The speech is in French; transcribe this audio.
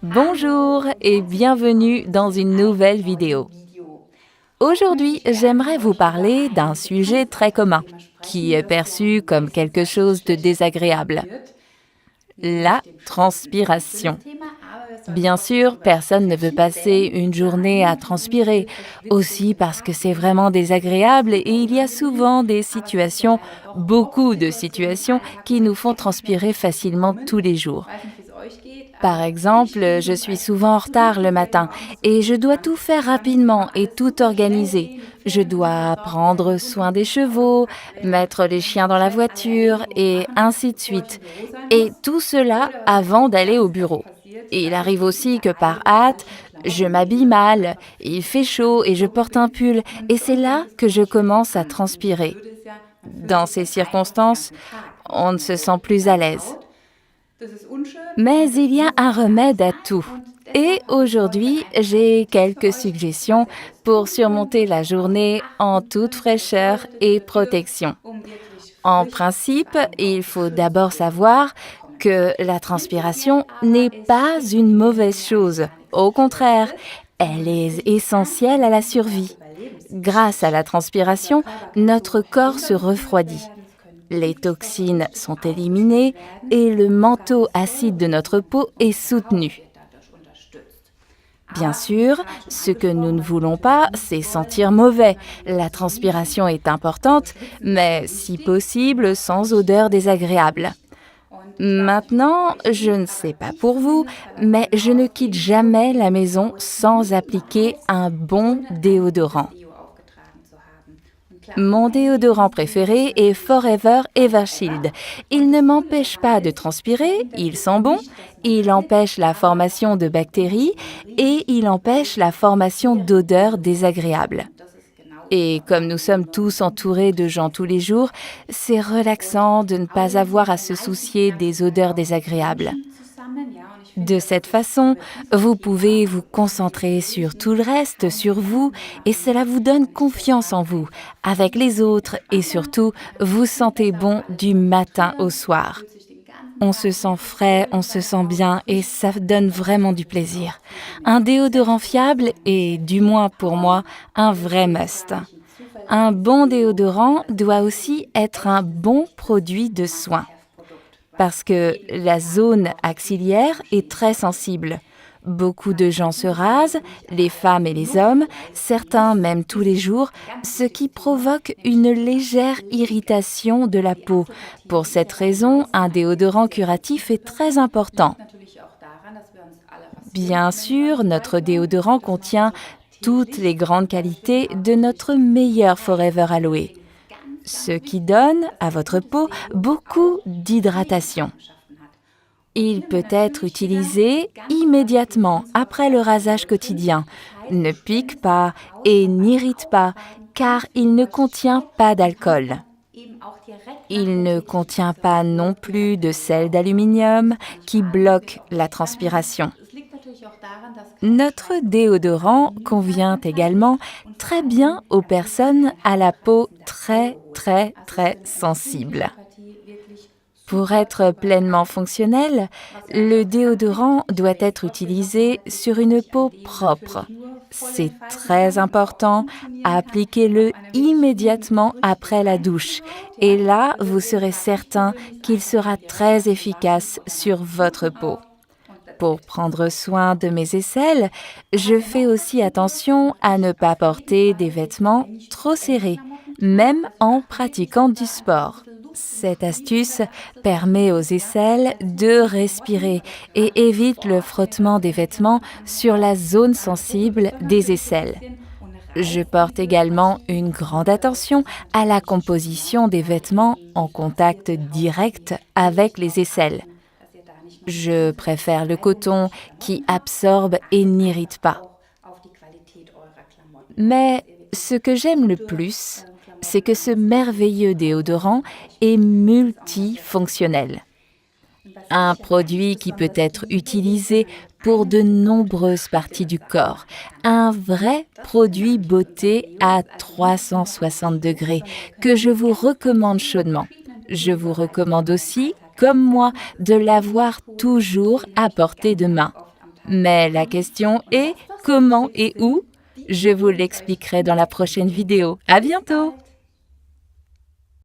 Bonjour et bienvenue dans une nouvelle vidéo. Aujourd'hui, j'aimerais vous parler d'un sujet très commun, qui est perçu comme quelque chose de désagréable, la transpiration. Bien sûr, personne ne veut passer une journée à transpirer, aussi parce que c'est vraiment désagréable et il y a souvent des situations, beaucoup de situations, qui nous font transpirer facilement tous les jours. Par exemple, je suis souvent en retard le matin et je dois tout faire rapidement et tout organiser. Je dois prendre soin des chevaux, mettre les chiens dans la voiture et ainsi de suite. Et tout cela avant d'aller au bureau. Et il arrive aussi que par hâte, je m'habille mal, il fait chaud et je porte un pull et c'est là que je commence à transpirer. Dans ces circonstances, on ne se sent plus à l'aise. Mais il y a un remède à tout. Et aujourd'hui, j'ai quelques suggestions pour surmonter la journée en toute fraîcheur et protection. En principe, il faut d'abord savoir que la transpiration n'est pas une mauvaise chose. Au contraire, elle est essentielle à la survie. Grâce à la transpiration, notre corps se refroidit. Les toxines sont éliminées et le manteau acide de notre peau est soutenu. Bien sûr, ce que nous ne voulons pas, c'est sentir mauvais. La transpiration est importante, mais si possible, sans odeur désagréable. Maintenant, je ne sais pas pour vous, mais je ne quitte jamais la maison sans appliquer un bon déodorant. Mon déodorant préféré est Forever Evershield. Il ne m'empêche pas de transpirer, il sent bon, il empêche la formation de bactéries et il empêche la formation d'odeurs désagréables. Et comme nous sommes tous entourés de gens tous les jours, c'est relaxant de ne pas avoir à se soucier des odeurs désagréables. De cette façon, vous pouvez vous concentrer sur tout le reste, sur vous, et cela vous donne confiance en vous, avec les autres, et surtout, vous sentez bon du matin au soir. On se sent frais, on se sent bien, et ça donne vraiment du plaisir. Un déodorant fiable est, du moins pour moi, un vrai must. Un bon déodorant doit aussi être un bon produit de soin. Parce que la zone axillaire est très sensible. Beaucoup de gens se rasent, les femmes et les hommes, certains même tous les jours, ce qui provoque une légère irritation de la peau. Pour cette raison, un déodorant curatif est très important. Bien sûr, notre déodorant contient toutes les grandes qualités de notre meilleur Forever Aloe, ce qui donne à votre peau beaucoup d'hydratation. Il peut être utilisé immédiatement après le rasage quotidien, ne pique pas et n'irrite pas car il ne contient pas d'alcool. Il ne contient pas non plus de sel d'aluminium qui bloque la transpiration. Notre déodorant convient également très bien aux personnes à la peau très sensible. Pour être pleinement fonctionnel, le déodorant doit être utilisé sur une peau propre. C'est très important, appliquez-le immédiatement après la douche. Et là, vous serez certain qu'il sera très efficace sur votre peau. Pour prendre soin de mes aisselles, je fais aussi attention à ne pas porter des vêtements trop serrés, même en pratiquant du sport. Cette astuce permet aux aisselles de respirer et évite le frottement des vêtements sur la zone sensible des aisselles. Je porte également une grande attention à la composition des vêtements en contact direct avec les aisselles. Je préfère le coton qui absorbe et n'irrite pas. Mais ce que j'aime le plus, c'est que ce merveilleux déodorant est multifonctionnel. Un produit qui peut être utilisé pour de nombreuses parties du corps. Un vrai produit beauté à 360 degrés que je vous recommande chaudement. Je vous recommande aussi, comme moi, de l'avoir toujours à portée de main. Mais la question est comment et où? Je vous l'expliquerai dans la prochaine vidéo. À bientôt!